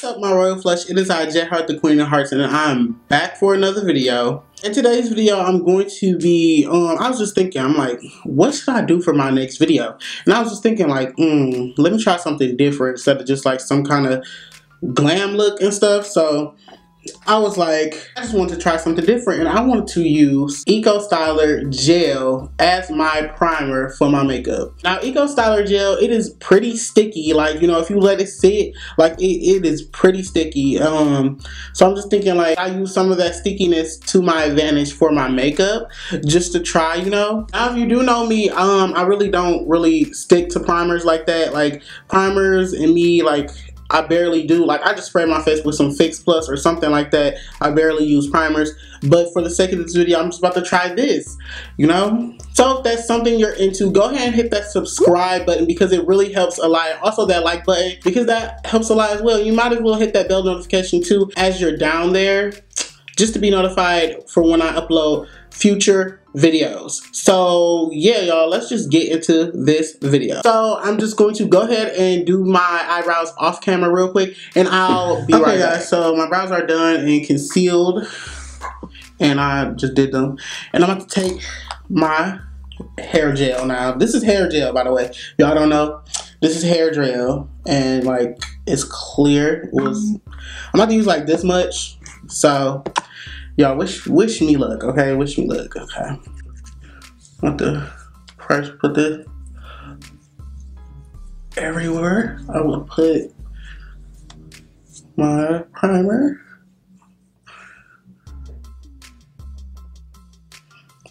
up, my royal flush? It is I, Jet Heart, the Queen of Hearts, and I'm back for another video. In today's video, I'm going to be, I was just thinking, I'm like, what should I do for my next video? And I was just thinking like, let me try something different instead of just like some kind of glam look and stuff. So I was like, I just wanted to try something different, and I wanted to use Eco Styler Gel as my primer for my makeup. Now, Eco Styler Gel, it is pretty sticky. Like, you know, if you let it sit, like it is pretty sticky. So I'm just thinking like I use some of that stickiness to my advantage for my makeup, just to try, you know. Now, if you do know me, I really don't really stick to primers like that. Like primers and me, like, I barely do. Like, I just spray my face with some Fix Plus or something like that. I barely use primers. But for the sake of this video, I'm just about to try this, you know? So if that's something you're into, go ahead and hit that subscribe button because it really helps a lot. Also that like button, because that helps a lot as well. You might as well hit that bell notification too as you're down there, just to be notified for when I upload future videos. So yeah, y'all, let's just get into this video. So I'm just going to go ahead and do my eyebrows off camera real quick, and I'll be right back. Guys, so my brows are done and concealed, and I just did them, and I'm about to take my hair gel. Now this is hair gel, by the way, y'all don't know, this is hair gel, and like it's clear. I'm about to use like this much, so y'all wish me luck, okay? Wish me luck, okay? Want to first put this everywhere. I will put my primer.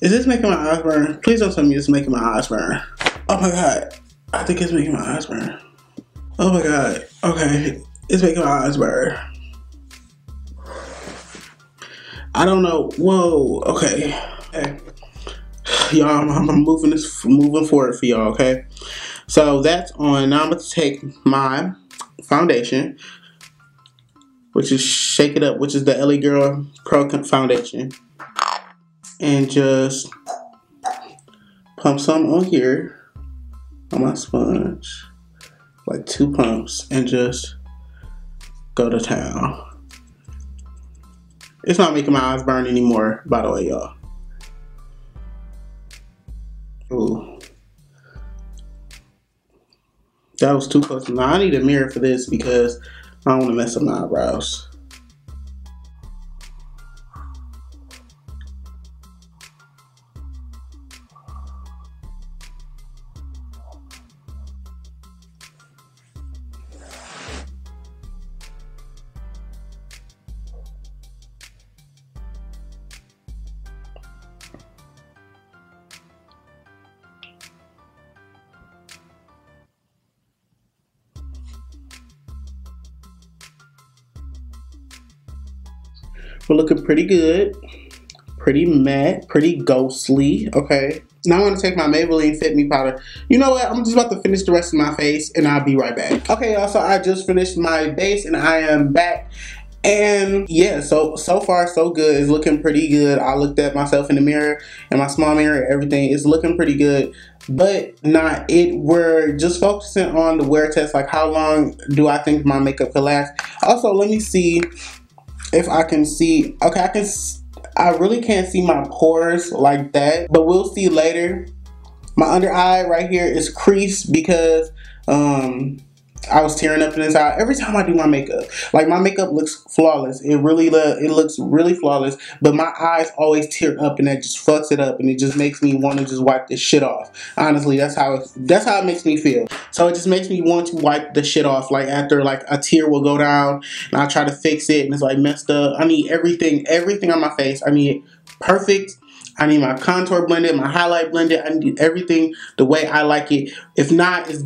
Is this making my eyes burn? Please don't tell me it's making my eyes burn. Oh my god, I think it's making my eyes burn. Oh my god, okay, it's making my eyes burn. I don't know. Whoa. Okay. Y'all, I'm moving forward for y'all. Okay. So that's on. Now I'm about to take my foundation, which is Shake It Up, which is the LA Girl Pro Foundation, and just pump some on here on my sponge, like 2 pumps, and just go to town. It's not making my eyes burn anymore, by the way, y'all. Ooh. That was too close. Now, I need a mirror for this because I don't want to mess up my eyebrows. We're looking pretty good, pretty matte, pretty ghostly, okay? Now I want to take my Maybelline Fit Me powder. You know what? I'm just about to finish the rest of my face, and I'll be right back. Okay, y'all, so I just finished my base, and I am back. And yeah, so far so good. It's looking pretty good. I looked at myself in the mirror, in my small mirror, everything is looking pretty good. But not it. We're just focusing on the wear test, like how long do I think my makeup could last. Also, let me see if I can see. Okay, I really can't see my pores like that, but we'll see later. My under eye right here is creased because I was tearing up in this eye every time I do my makeup. Like, my makeup looks flawless. It looks really flawless, but my eyes always tear up, and that just fucks it up, and it just makes me want to just wipe this shit off. Honestly, that's how it makes me feel. So it just makes me want to wipe the shit off. Like, after like a tear will go down, and I try to fix it, and it's like messed up. I need everything on my face. I need it perfect. I need my contour blended, my highlight blended. I need everything the way I like it. If not, it's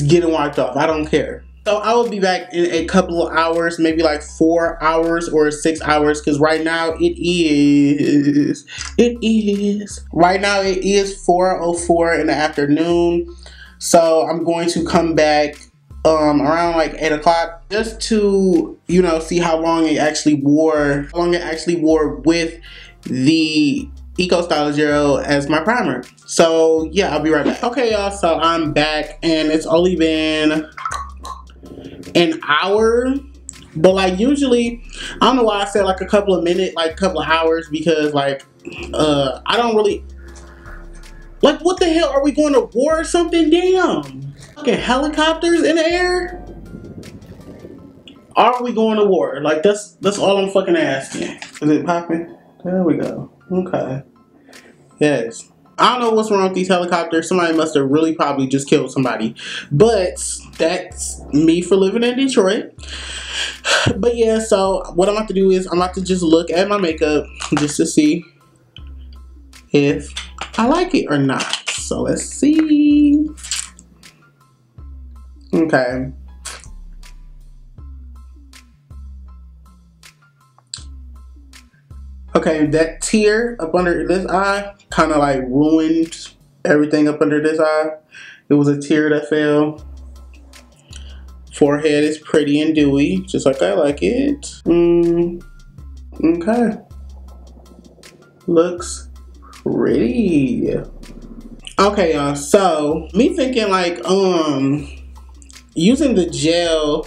getting wiped off. I don't care. So I will be back in a couple of hours, maybe like 4 hours or 6 hours, because right now it is 4:04 in the afternoon. So I'm going to come back around like 8 o'clock just to, you know, see how long it actually wore with the Eco Styler Gel as my primer. So yeah, I'll be right back. Okay, y'all, so I'm back, and it's only been an hour But like usually, I don't know why I said like a couple of minutes, like a couple of hours, because like I don't really like, what the hell, are we going to war or something? Damn. Fucking helicopters in the air? Are we going to war? Like that's all I'm fucking asking. Is it popping? There we go. Okay. Yes. I don't know what's wrong with these helicopters. Somebody must have really probably just killed somebody. But that's me for living in Detroit. But yeah, so what I'm about to do is I'm about to just look at my makeup just to see if I like it or not. So let's see. Okay. Okay, that tear up under this eye kind of like ruined everything up under this eye. It was a tear that fell. Forehead is pretty and dewy, just like I like it. Okay. Looks pretty. Okay, y'all, so me thinking like, using the gel,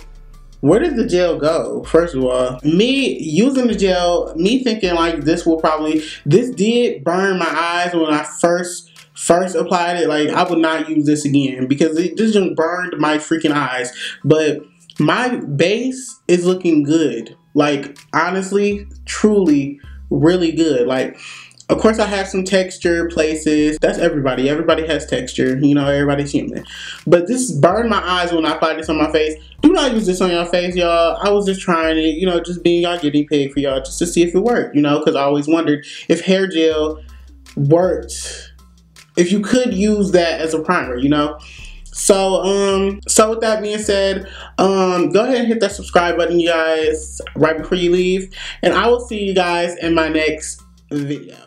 where did the gel go? First of all, me using the gel, me thinking like this did burn my eyes when I first applied it. Like I would not use this again because this just burned my freaking eyes. But my base is looking good. Like honestly, truly, really good. Like, of course, I have some texture places. That's everybody. Everybody has texture. You know, everybody's human. But this burned my eyes when I applied this on my face. Do not use this on your face, y'all. I was just trying it, you know, just being y'all guinea pig for y'all, just to see if it worked, you know, because I always wondered if hair gel worked, if you could use that as a primer, you know. So, so with that being said, go ahead and hit that subscribe button, you guys, right before you leave. And I will see you guys in my next video.